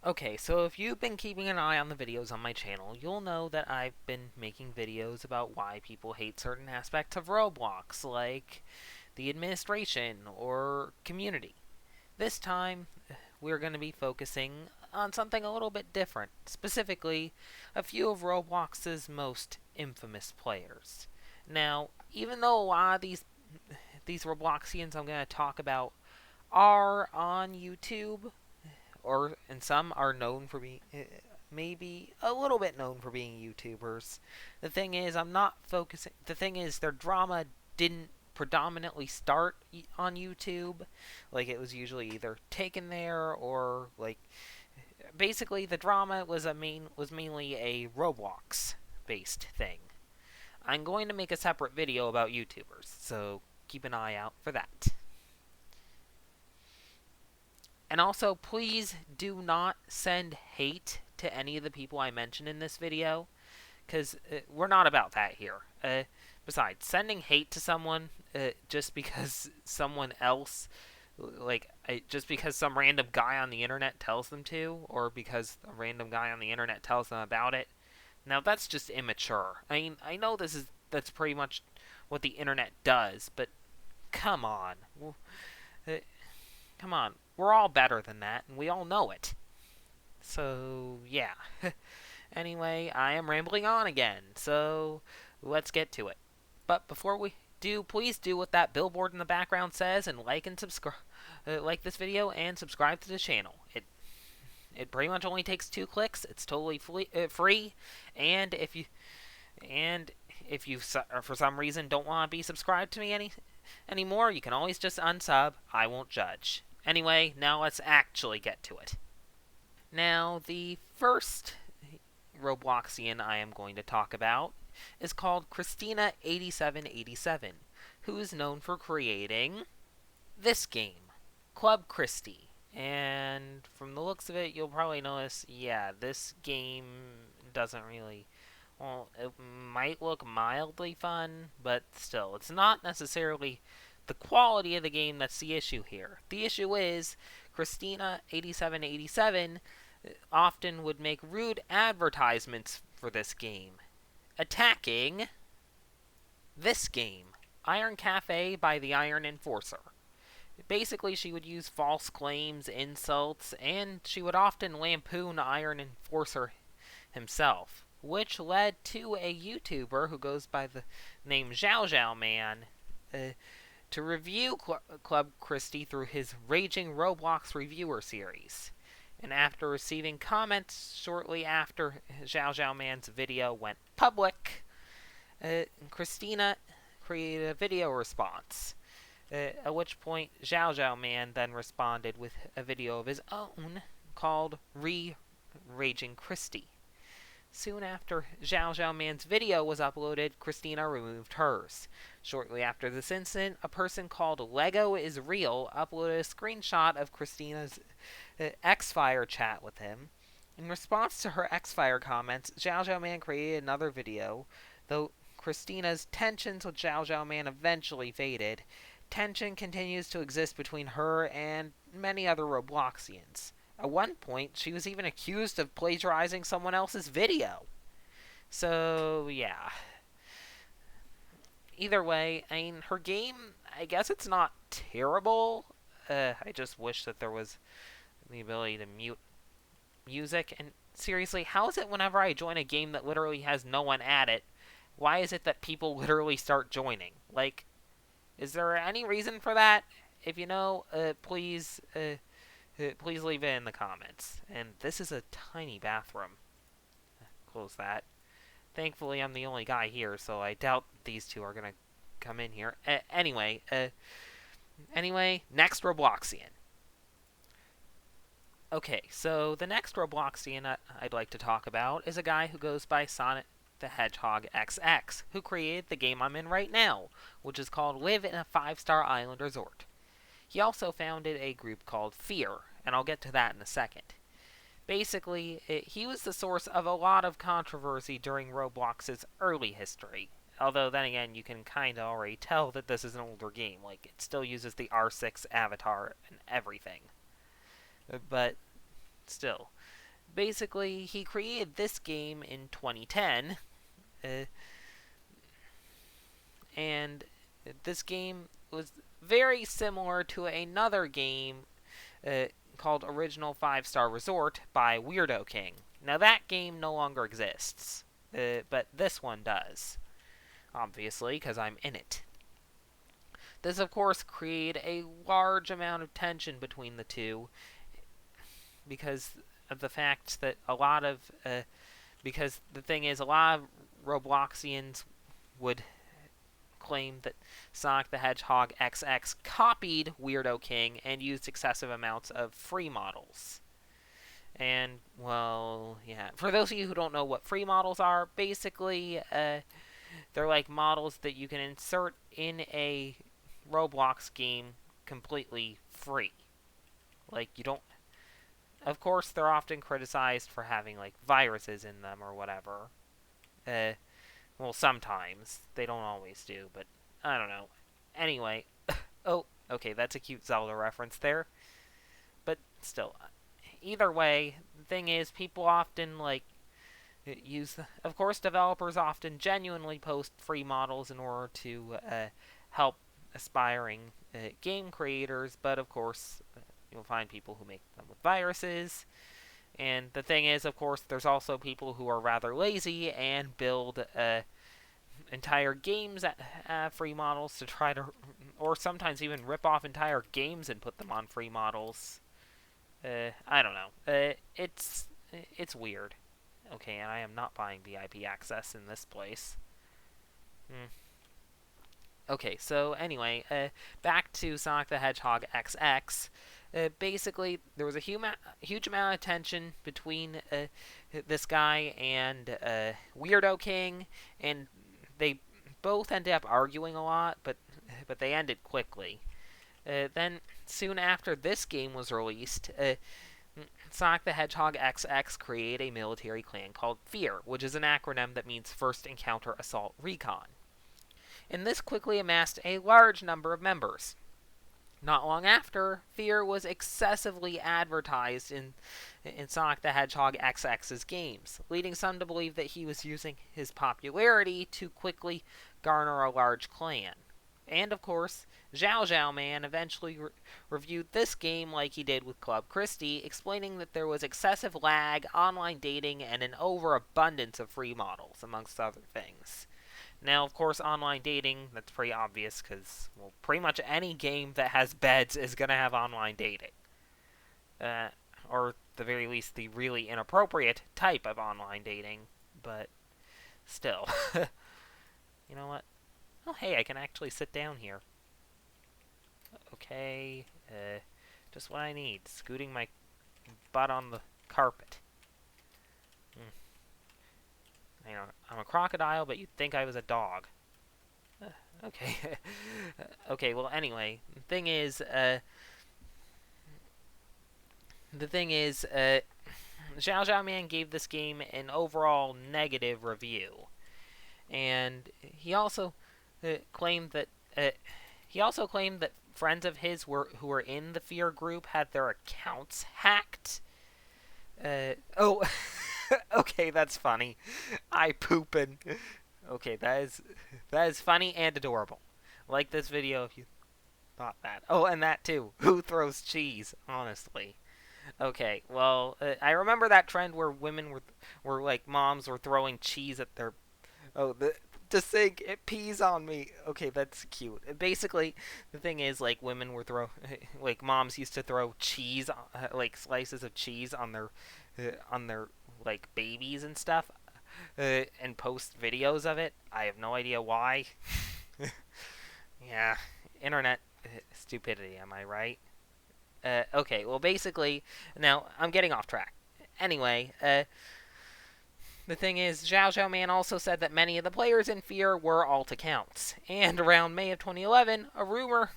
Okay, so if you've been keeping an eye on the videos on my channel, you'll know that I've been making videos about why people hate certain aspects of Roblox, like the administration or community. This time, we're going to be focusing on something a little bit different, specifically, a few of Roblox's most infamous players. Now, even though a lot of these Robloxians I'm going to talk about are on YouTube, or and some are known for being maybe a little bit known for being YouTubers. The thing is, I'm not focusing. The thing is, their drama didn't predominantly start on YouTube. Like it was usually either taken there or like basically the drama was mainly a Roblox based thing. I'm going to make a separate video about YouTubers, so keep an eye out for that. And also, please do not send hate to any of the people I mentioned in this video, because we're not about that here. Besides, sending hate to someone just because someone else, just because some random guy on the internet tells them to, or because a random guy on the internet tells them about it, now that's just immature. I mean, I know that's pretty much what the internet does, but come on. Uh, Come on. We're all better than that, and we all know it. So, yeah. Anyway, I am rambling on again, so let's get to it. But before we do, please do what that billboard in the background says and like and subscribe, like this video and subscribe to the channel. It pretty much only takes 2 clicks. It's totally free, and if you for some reason don't want to be subscribed to me anymore, you can always just unsub. I won't judge. Anyway, now let's actually get to it. Now, the first Robloxian I am going to talk about is called Christina 8787, who is known for creating this game, Club Christie. And from the looks of it, you'll probably notice, yeah, this game doesn't really, well, it might look mildly fun, but still, it's not necessarily the quality of the game that's the issue here. The issue is Christina 8787 often would make rude advertisements for this game, attacking this game, Iron Cafe by the Iron Enforcer. Basically, she would use false claims, insults, and she would often lampoon Iron Enforcer himself, which led to a YouTuber who goes by the name Zhao Zhao Man to review Club Christie through his Raging Roblox Reviewer series. And after receiving comments shortly after Zhao Zhao Man's video went public, Christina created a video response. At which point, Zhao Zhao Man then responded with a video of his own called Raging Christie. Soon after Zhao Zhao Man's video was uploaded, Christina removed hers. Shortly after this incident, a person called Lego is Real uploaded a screenshot of Christina's X-Fire chat with him. In response to her X-Fire comments, Zhao Zhao Man created another video, though Christina's tensions with Zhao Zhao Man eventually faded. Tension continues to exist between her and many other Robloxians. At one point, she was even accused of plagiarizing someone else's video. So, yeah. Either way, I mean, her game, I guess it's not terrible. I just wish that there was the ability to mute music. And seriously, how is it whenever I join a game that literally has no one at it, why is it that people literally start joining? Like, is there any reason for that? If you know, please leave it in the comments. And this is a tiny bathroom. Close that. Thankfully, I'm the only guy here, so I doubt these two are gonna come in here. Anyway, next Robloxian. Okay, so the next Robloxian I'd like to talk about is a guy who goes by Sonnet the Hedgehog XX, who created the game I'm in right now, which is called Live in a 5-Star Island Resort. He also founded a group called Fear, and I'll get to that in a second. Basically, he was the source of a lot of controversy during Roblox's early history. Although, then again, you can kind of already tell that this is an older game. Like, it still uses the R6 avatar and everything. But, still. basically, he created this game in 2010, and this game was very similar to another game uh, called Original 5-Star Resort by Weirdo King. Now, that game no longer exists, but this one does, obviously, because I'm in it. This, of course, created a large amount of tension between the two because of the fact that because the thing is, a lot of Robloxians would claim that Sonic the Hedgehog XX copied Weirdo King and used excessive amounts of free models. And, well, yeah. For those of you who don't know what free models are, basically, they're like models that you can insert in a Roblox game completely free. Like, you don't... Of course, they're often criticized for having, like, viruses in them or whatever. Well, sometimes. They don't always do, but I don't know. Anyway. Oh, okay, that's a cute Zelda reference there. But still, either way, the thing is, people often, like, of course, developers often genuinely post free models in order to help aspiring game creators, but of course, you'll find people who make them with viruses. And the thing is, of course, there's also people who are rather lazy and build entire games at free models to try to, or sometimes even rip off entire games and put them on free models. I don't know. It's weird. Okay, and I am not buying VIP access in this place. Okay, so anyway, back to Sonic the Hedgehog XX. Basically, there was a huge amount of tension between this guy and Weirdo King, and they both ended up arguing a lot, but they ended quickly. Then, soon after this game was released, Sonic the Hedgehog XX created a military clan called FEAR, which is an acronym that means First Encounter Assault Recon. And this quickly amassed a large number of members. Not long after, FEAR was excessively advertised in Sonic the Hedgehog XX's games, leading some to believe that he was using his popularity to quickly garner a large clan. And, of course, Zhao Zhao Man eventually reviewed this game like he did with Club Christie, explaining that there was excessive lag, online dating, and an overabundance of free models, amongst other things. Now, of course, online dating, that's pretty obvious because, well, pretty much any game that has beds is going to have online dating. Or, at the very least, the really inappropriate type of online dating. But, still. You know what? Oh, hey, I can actually sit down here. Okay, just what I need. Scooting my butt on the carpet. You know, I'm a crocodile, but you'd think I was a dog. Okay. Okay, well, anyway, the thing is, Zhao Zhao Man gave this game an overall negative review. And he also claimed that friends of his who were in the Fear group had their accounts hacked. Okay, that's funny. I poopin'. Okay, that is funny and adorable. Like this video if you thought that. Oh, and that too. Who throws cheese? Honestly. Okay, well, I remember that trend where women were like moms were throwing cheese at their to sink, it pees on me. Okay, that's cute. Basically, the thing is, like, women were like, moms used to throw cheese, like, slices of cheese on their, like, babies and stuff, and post videos of it. I have no idea why. Yeah, internet stupidity, am I right? Okay, well, basically, now, I'm getting off track. Anyway, the thing is, Zhao Zhao Man also said that many of the players in Fear were alt accounts. And around May of 2011, a rumor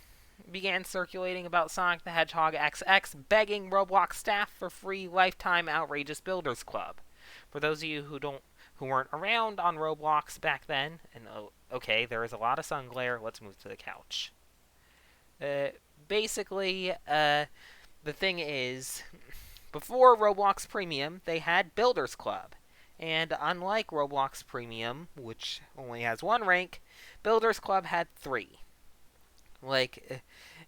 began circulating about Sonic the Hedgehog XX begging Roblox staff for free lifetime Outrageous Builders Club. For those of you who weren't around on Roblox back then, and okay, there is a lot of sun glare, let's move to the couch. Basically, the thing is, Before Roblox Premium, they had Builders Club. And unlike Roblox Premium, which only has one rank, Builders Club had three.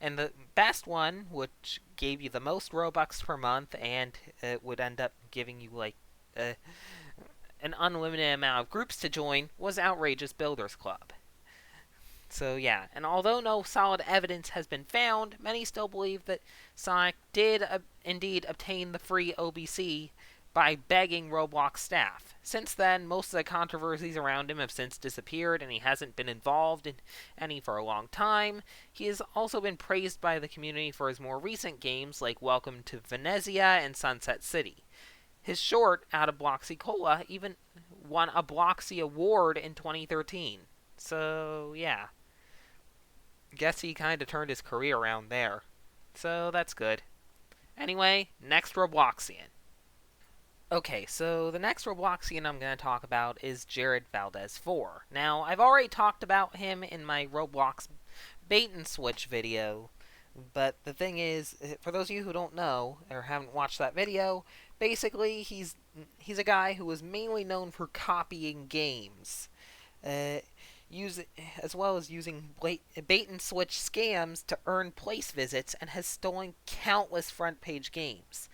And the best one, which gave you the most Robux per month, and it would end up giving you an unlimited amount of groups to join, was Outrageous Builders Club. So yeah, and although no solid evidence has been found, many still believe that Sonic did indeed obtain the free OBC by begging Roblox staff. Since then, most of the controversies around him have since disappeared, and he hasn't been involved in any for a long time. He has also been praised by the community for his more recent games like Welcome to Venezia and Sunset City. His short, Out of Bloxy even won a Bloxy Award in 2013. So, yeah. Guess he kind of turned his career around there. So, that's good. Anyway, next Robloxian. Okay, so the next Robloxian I'm going to talk about is Jared Valdez 4. Now, I've already talked about him in my Roblox bait and switch video, but the thing is, for those of you who don't know or haven't watched that video, basically he's a guy who is mainly known for copying games, as well as using bait and switch scams to earn place visits, and has stolen countless front page games.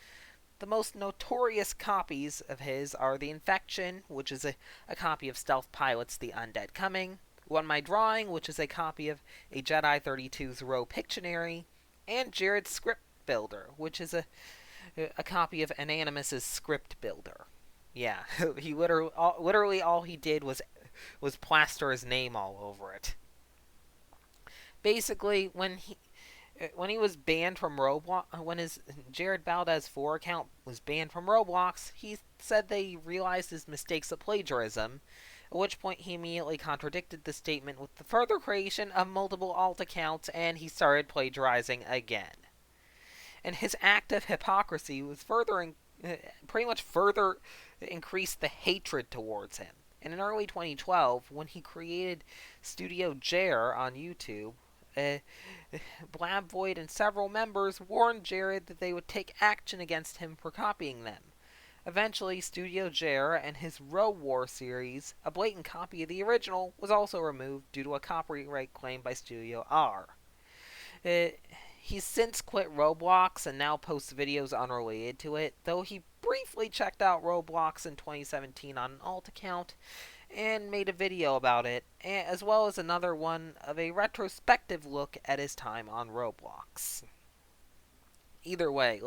The most notorious copies of his are The Infection, which is a copy of Stealth Pilot's The Undead Coming, One My Drawing, which is a copy of a Jedi 32's Row Pictionary, and Jared's Script Builder, which is a copy of Anonymous's Script Builder. Yeah, he literally all he did was plaster his name all over it. Basically, when he was banned from Roblox, when his Jared Valdez 4 account was banned from Roblox, he said they realized his mistakes of plagiarism, at which point he immediately contradicted the statement with the further creation of multiple alt accounts, and he started plagiarizing again. And his act of hypocrisy was pretty much further increased the hatred towards him. And in early 2012, when he created Studio Jer on YouTube, Blab Void and several members warned Jared that they would take action against him for copying them. Eventually, Studio Jer and his Row War series, a blatant copy of the original, was also removed due to a copyright claim by Studio R. He's since quit Roblox and now posts videos unrelated to it, though he briefly checked out Roblox in 2017 on an alt account and made a video about it, as well as another one of a retrospective look at his time on Roblox. Either way,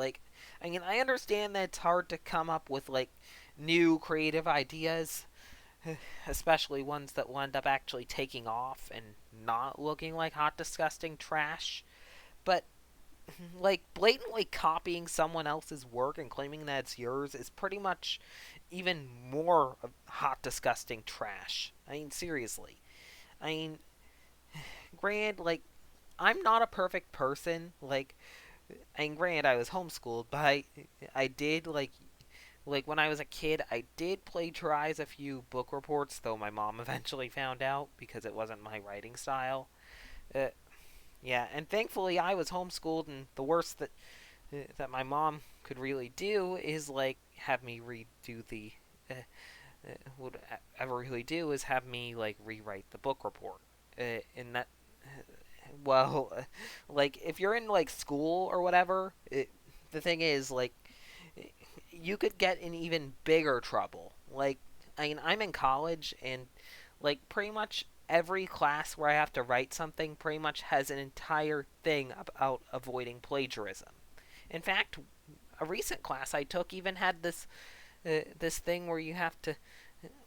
I understand that it's hard to come up with, new creative ideas, especially ones that will end up actually taking off and not looking like hot, disgusting trash, but blatantly copying someone else's work and claiming that it's yours is pretty much even more hot, disgusting trash. Seriously. Granted, I'm not a perfect person. Granted, I was homeschooled, but I did, when I was a kid, I did plagiarize a few book reports, though my mom eventually found out because it wasn't my writing style. Yeah, and thankfully I was homeschooled, and the worst that my mom could really do is, have me redo the... would ever really do is have me, rewrite the book report. And that... if you're in, school or whatever, the thing is, you could get in even bigger trouble. I'm in college, and, pretty much every class where I have to write something pretty much has an entire thing about avoiding plagiarism. In fact, a recent class I took even had this thing where you have to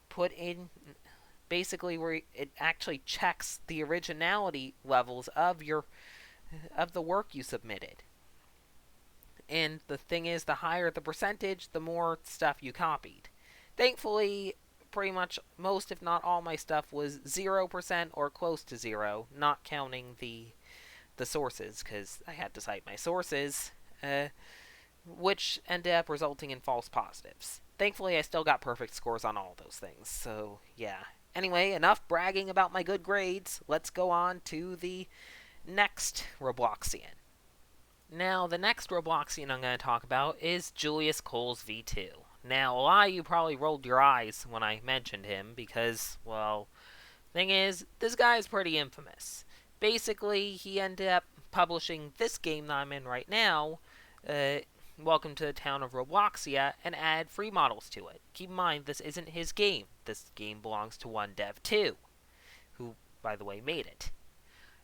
put in, basically where it actually checks the originality levels of the work you submitted. And the thing is, the higher the percentage, the more stuff you copied. Thankfully, pretty much most, if not all, my stuff was 0% or close to 0, not counting the sources, because I had to cite my sources, which ended up resulting in false positives. Thankfully, I still got perfect scores on all those things, so yeah. Anyway, enough bragging about my good grades. Let's go on to the next Robloxian. Now, the next Robloxian I'm going to talk about is Julius Cole's V2. Now, a lot of you probably rolled your eyes when I mentioned him because, well, thing is, this guy is pretty infamous. Basically, he ended up publishing this game that I'm in right now, uh, Welcome to the Town of Robloxia, and add free models to it. Keep in mind, this isn't his game. This game belongs to one dev too, who, by the way, made it.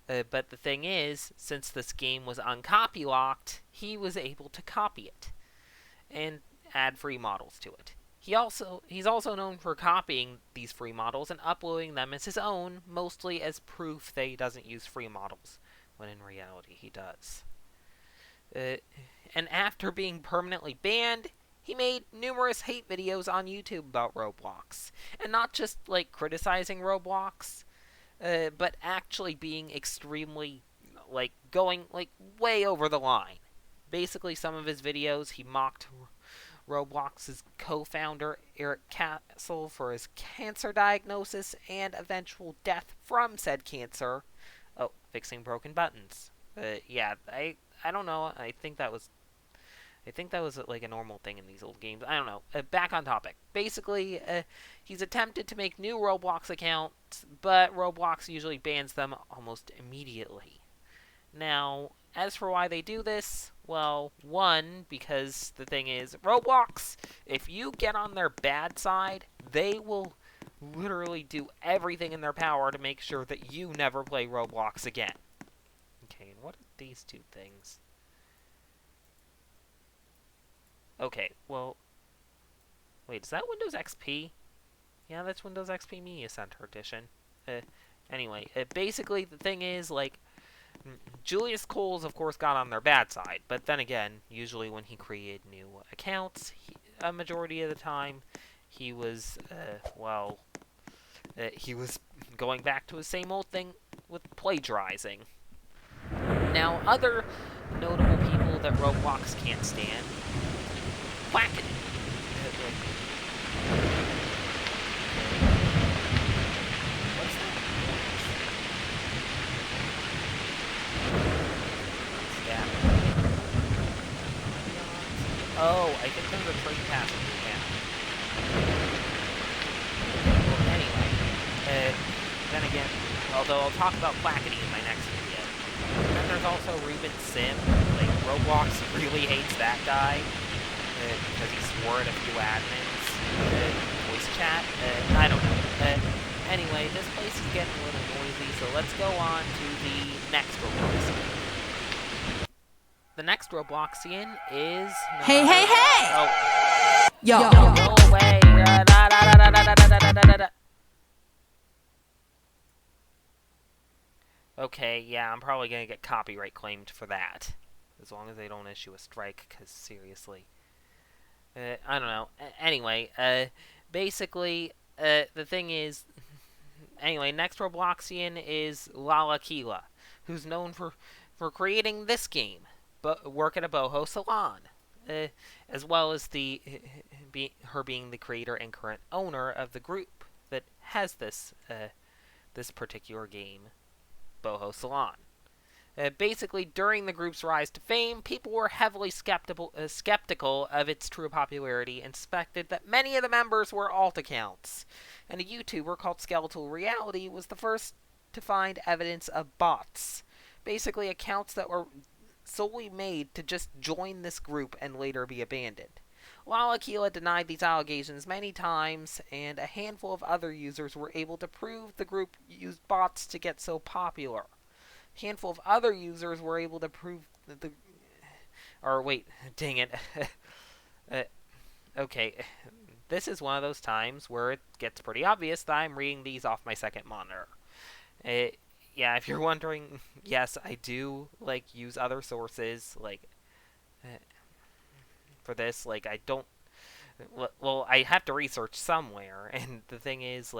But the thing is, since this game was uncopy locked, he was able to copy it and add free models to it. He's also known for copying these free models and uploading them as his own, mostly as proof that he doesn't use free models, when in reality he does. And after being permanently banned, he made numerous hate videos on YouTube about Roblox, and not just like criticizing Roblox, but actually being extremely going way over the line. Basically, some of his videos he mocked Roblox's co-founder Eric Castle for his cancer diagnosis and eventual death from said cancer. Oh, fixing broken buttons. Yeah, I don't know. I think that was like a normal thing in these old games. I don't know. Back on topic. Basically, he's attempted to make new Roblox accounts, but Roblox usually bans them almost immediately. Now, as for why they do this, well, one, because the thing is, Roblox, if you get on their bad side, they will literally do everything in their power to make sure that you never play Roblox again. Okay, and what are these two things? Okay, well, wait, is that Windows XP? Yeah, that's Windows XP Media Center Edition. Anyway, basically, the thing is, like, Julius Cole's, of course, got on their bad side, but then again, usually when he created new accounts, a majority of the time, he was, he was going back to his same old thing with plagiarizing. Now, other notable people that Roblox can't stand, Quackity. What's that? Oh, I think there's a train passing through town. Well, anyway, then again, although I'll talk about Quackity in my next video. And then there's also Ruben Sim. Like, Roblox really hates that guy because he swore at a few admins voice chat. I don't know. Anyway, this place is getting a little noisy, so let's go on to the next Robloxian. The next Robloxian is... Hey! Oh. Yo! Go away! Okay, yeah, I'm probably gonna get copyright claimed for that. As long as they don't issue a strike, because seriously. I don't know. Anyway, basically, the thing is... Anyway, next Robloxian is Lalaquila, who's known for creating this game, but work at a boho salon, as well as her being the creator and current owner of the group that has this particular game, Boho Salon. Basically, during the group's rise to fame, people were heavily skeptical of its true popularity and suspected that many of the members were alt accounts. And a YouTuber called Skeletal Reality was the first to find evidence of bots. Basically, accounts that were solely made to just join this group and later be abandoned. Lalaquila denied these allegations many times, and a handful of other users were able to prove the group used bots to get so popular. A handful of other users were able to prove that the... Or, wait, dang it. Okay, this is one of those times where it gets pretty obvious that I'm reading these off my second monitor. Yeah, if you're wondering, yes, I do, use other sources, for this. I don't... Well, I have to research somewhere, and the thing is,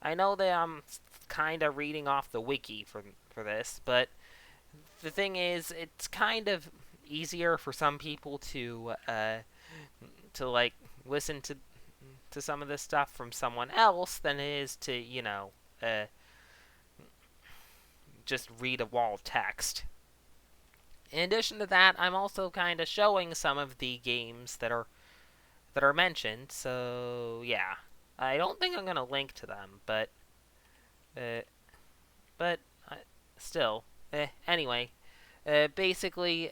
I know that I'm kind of reading off the wiki for this, but the thing is, it's kind of easier for some people to listen to some of this stuff from someone else than it is to, just read a wall of text. In addition to that, I'm also kind of showing some of the games that are mentioned. So yeah, I don't think I'm gonna link to them, uh, but still, anyway, basically,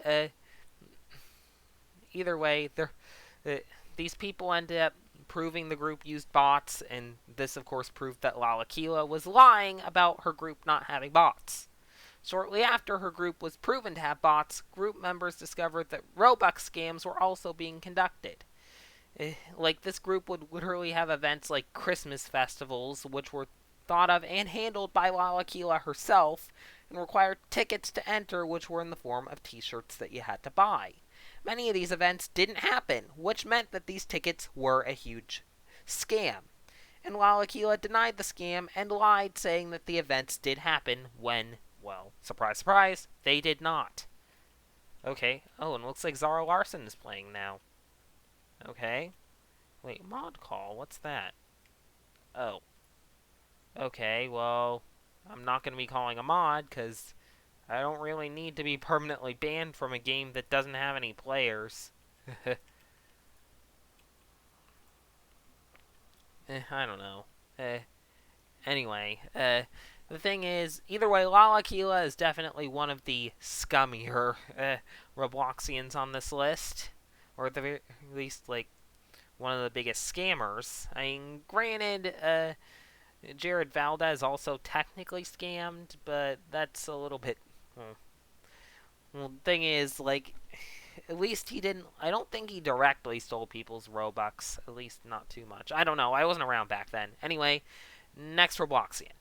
either way, uh, these people ended up proving the group used bots, and this, of course, proved that Lalaquila was lying about her group not having bots. Shortly after her group was proven to have bots, group members discovered that Robux scams were also being conducted. Like, this group would literally have events like Christmas festivals, which were thought of and handled by Lalaquila herself, and required tickets to enter, which were in the form of t-shirts that you had to buy. Many of these events didn't happen, which meant that these tickets were a huge scam. And Lalaquila denied the scam and lied, saying that the events did happen when, well, surprise, surprise, they did not. Okay. Oh, and it looks like Zara Larson is playing now. Okay. Wait, mod call? What's that? Oh. Okay, well, I'm not going to be calling a mod, because I don't really need to be permanently banned from a game that doesn't have any players. I don't know. Anyway, the thing is, either way, Lalaquila is definitely one of the scummier Robloxians on this list. Or at the very least, like, one of the biggest scammers. I mean, granted, Jared Valdez also technically scammed, but that's a little bit... Well, the thing is, like, at least he didn't... I don't think he directly stole people's Robux. At least not too much. I don't know. I wasn't around back then. Anyway, next Robloxian.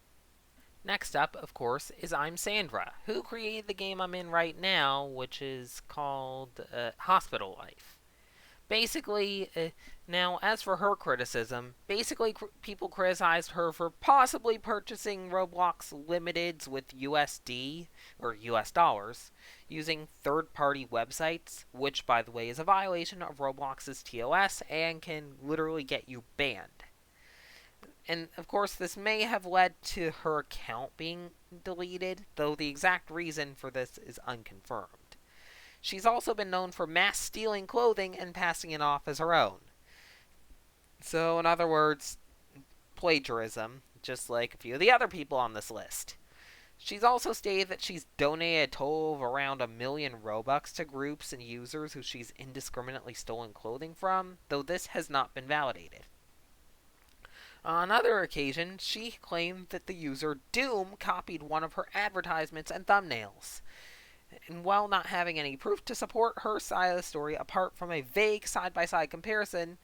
Next up, of course, is I'm Sandra, who created the game I'm in right now, which is called Hospital Life. Basically, now, as for her criticism, basically people criticized her for possibly purchasing Roblox Limiteds with USD, or US dollars, using third-party websites, which, by the way, is a violation of Roblox's TOS and can literally get you banned. And, of course, this may have led to her account being deleted, though the exact reason for this is unconfirmed. She's also been known for mass stealing clothing and passing it off as her own. So, in other words, plagiarism, just like a few of the other people on this list. She's also stated that she's donated a total of around 1 million Robux to groups and users who she's indiscriminately stolen clothing from, though this has not been validated. On another occasion, she claimed that the user Doom copied one of her advertisements and thumbnails. And while not having any proof to support her side of the story apart from a vague side-by-side comparison,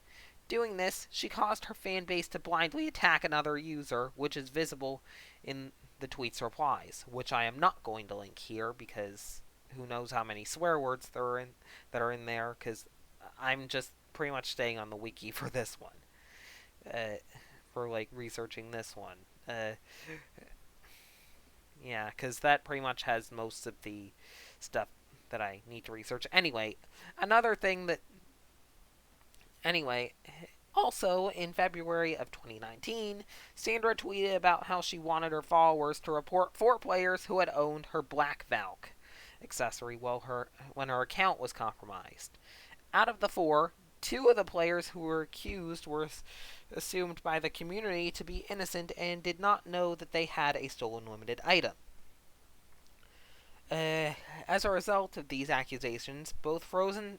doing this, she caused her fan base to blindly attack another user, which is visible in the tweet's replies, which I am not going to link here because who knows how many swear words that are in there, because I'm just pretty much staying on the wiki for this one, for like researching this one. Yeah, because that pretty much has most of the stuff that I need to research. Anyway, another thing that... Anyway, also in February of 2019, Sandra tweeted about how she wanted her followers to report 4 players who had owned her Black Valk accessory when her account was compromised. Out of the 4, 2 of the players who were accused were assumed by the community to be innocent and did not know that they had a stolen limited item. As a result of these accusations, both Frozen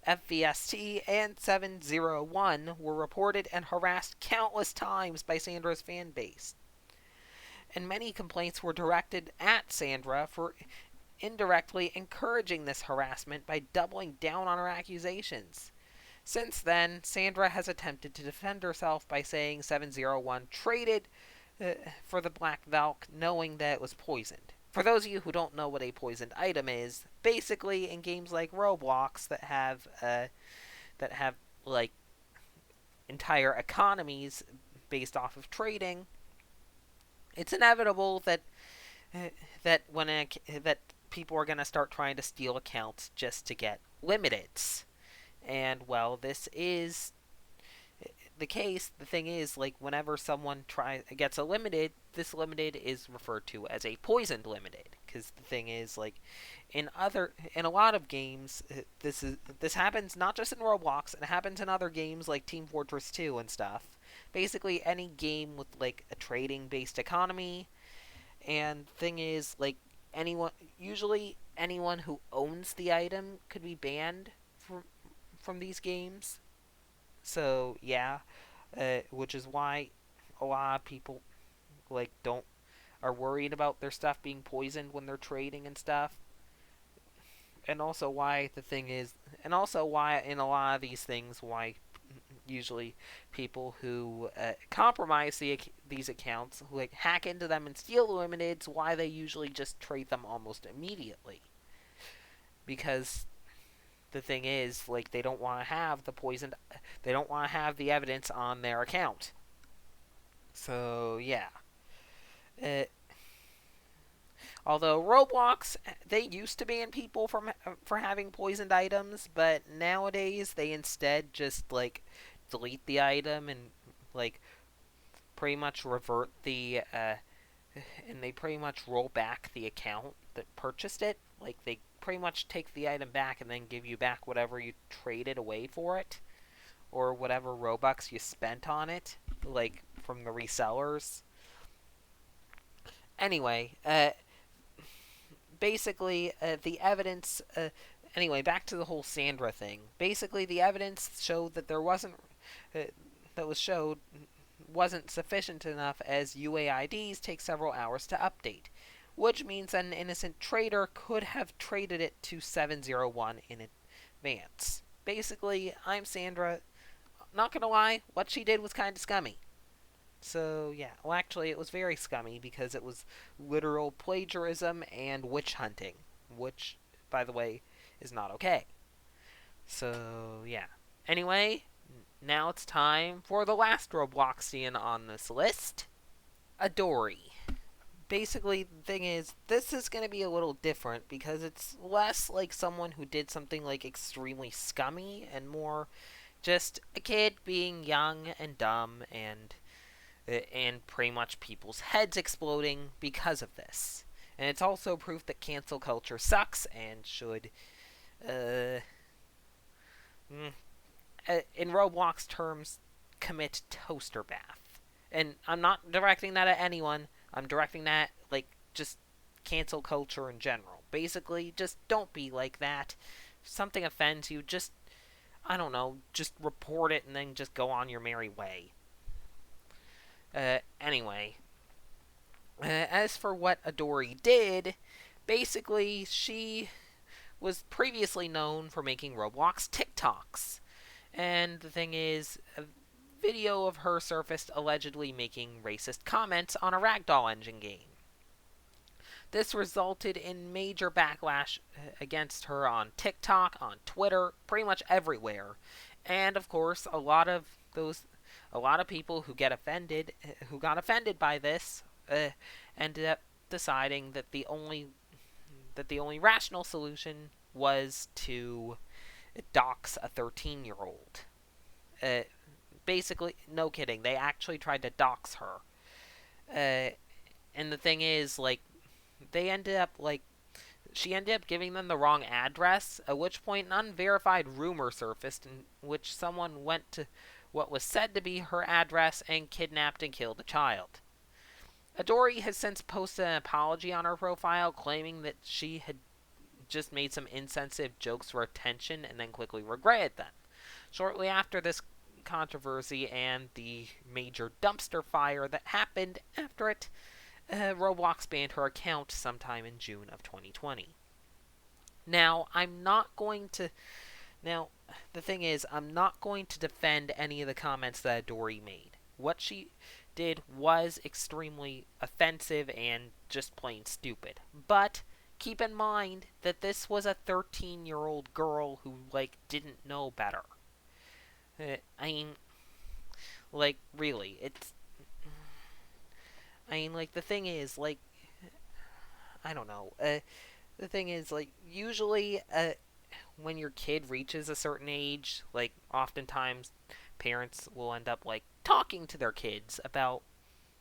FVST and 701 were reported and harassed countless times by Sandra's fan base. And many complaints were directed at Sandra for indirectly encouraging this harassment by doubling down on her accusations. Since then, Sandra has attempted to defend herself by saying 701 traded for the Black Valk knowing that it was poisoned. For those of you who don't know what a poisoned item is, basically in games like Roblox that have like entire economies based off of trading, it's inevitable that people are going to start trying to steal accounts just to get limiteds. And, well, this is the case. The thing is, like, whenever someone gets a limited, this limited is referred to as a poisoned limited, because the thing is, like, in a lot of games, this happens not just in Roblox. It happens in other games like Team Fortress 2 and stuff. Basically, any game with like a trading-based economy. And thing is, like, usually anyone who owns the item could be banned from these games. So yeah, which is why a lot of people like don't are worried about their stuff being poisoned when they're trading and stuff. And also why the thing is, and also why in a lot of these things, why usually people who compromise these accounts, who like hack into them and steal the limiteds, why they usually just trade them almost immediately. Because the thing is, like, they don't want to have the poisoned, they don't want to have the evidence on their account. So yeah. Uh, Although Roblox, they used to ban people for having poisoned items, but nowadays they instead just like delete the item and like pretty much revert the and they pretty much roll back the account that purchased it. Like they pretty much take the item back and then give you back whatever you traded away for it or whatever Robux you spent on it, like from the resellers. Anyway, basically, the evidence. Anyway, back to the whole Sandra thing. Basically, the evidence showed that there wasn't. That was showed wasn't sufficient enough, as UAIDs take several hours to update, which means that an innocent trader could have traded it to 701 in advance. Basically, I'm Sandra. Not gonna lie, what she did was kind of scummy. So, yeah. Well, actually, it was very scummy because it was literal plagiarism and witch hunting, which, by the way, is not okay. So, yeah. Anyway, now it's time for the last Robloxian on this list, Adori. Basically, the thing is, this is going to be a little different because it's less like someone who did something like extremely scummy and more just a kid being young and dumb and pretty much people's heads exploding because of this. And it's also proof that cancel culture sucks and should, uh, in Roblox terms, commit toaster bath. And I'm not directing that at anyone. I'm directing that, like, just cancel culture in general. Basically, just don't be like that. If something offends you, just, I don't know, just report it and then just go on your merry way. Anyway, as for what Adori did, basically she was previously known for making Roblox TikToks. And the thing is, a video of her surfaced allegedly making racist comments on a ragdoll engine game. This resulted in major backlash against her on TikTok, on Twitter, pretty much everywhere. And of course, a lot of people who got offended by this, ended up deciding that the only rational solution was to dox a 13-year-old. Basically, no kidding, they actually tried to dox her. And the thing is, like, she ended up giving them the wrong address, at which point an unverified rumor surfaced in which someone went to what was said to be her address and kidnapped and killed a child. Adori has since posted an apology on her profile, claiming that she had just made some insensitive jokes for attention and then quickly regretted them. Shortly after this controversy and the major dumpster fire that happened after it, Roblox banned her account sometime in June of 2020. Now, the thing is, I'm not going to defend any of the comments that Adori made. What she did was extremely offensive and just plain stupid. But keep in mind that this was a 13-year-old girl who, like, didn't know better. I mean, like, really, the thing is, like, I don't know, the thing is, like, usually, when your kid reaches a certain age, like, oftentimes parents will end up, like, talking to their kids about,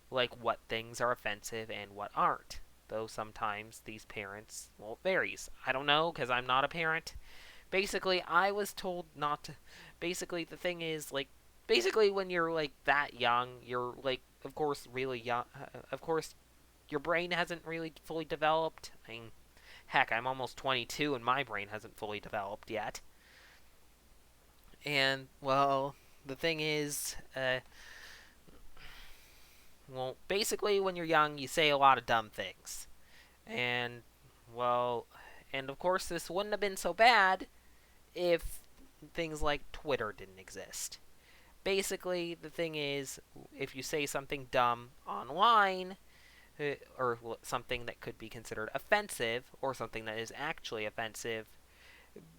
like, what things are offensive and what aren't. though sometimes these parents, well, it varies. I don't know, because I'm not a parent. Basically, I was told not to. Basically, the thing is, like, basically, when you're, like, that young, you're, like, of course, really young. Of course, your brain hasn't really fully developed. I mean, heck, I'm almost 22 and my brain hasn't fully developed yet. And, well, the thing is, well, basically, when you're young, you say a lot of dumb things. And, well, and of course, this wouldn't have been so bad if things like Twitter didn't exist. Basically, the thing is, if you say something dumb online, or something that could be considered offensive, or something that is actually offensive,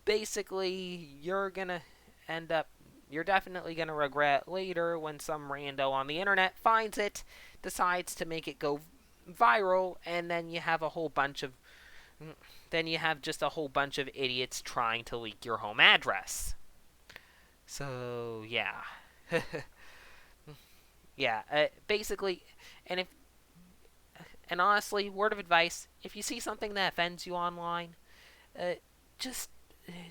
basically, you're definitely gonna regret later when some rando on the internet finds it, decides to make it go viral, and then you have just a whole bunch of idiots trying to leak your home address. So, yeah. Yeah, basically, and if and honestly, word of advice, if you see something that offends you online, uh, just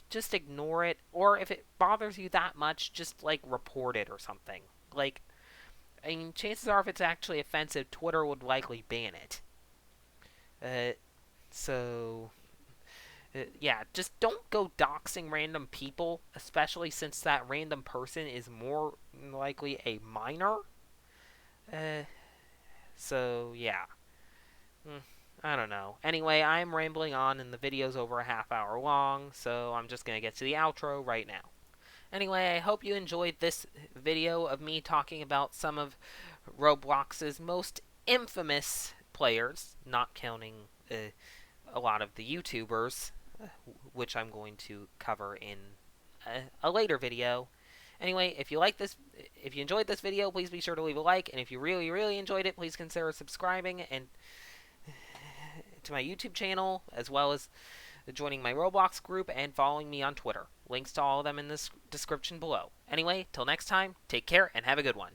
just ignore it, or if it bothers you that much, just like report it or something. Like, I mean, chances are if it's actually offensive, Twitter would likely ban it. Uh, so yeah, just don't go doxing random people, especially since that random person is more likely a minor. Uh, so yeah. Mm, I don't know. Anyway, I'm rambling on and the video's over a half hour long, so I'm just gonna get to the outro right now. Anyway, I hope you enjoyed this video of me talking about some of Roblox's most infamous players, not counting a lot of the YouTubers, which I'm going to cover in a later video. Anyway, if you enjoyed this video, please be sure to leave a like, and if you really, really enjoyed it, please consider subscribing and to my YouTube channel, as well as joining my Roblox group and following me on Twitter. Links to all of them in the description below. Anyway, till next time, take care and have a good one.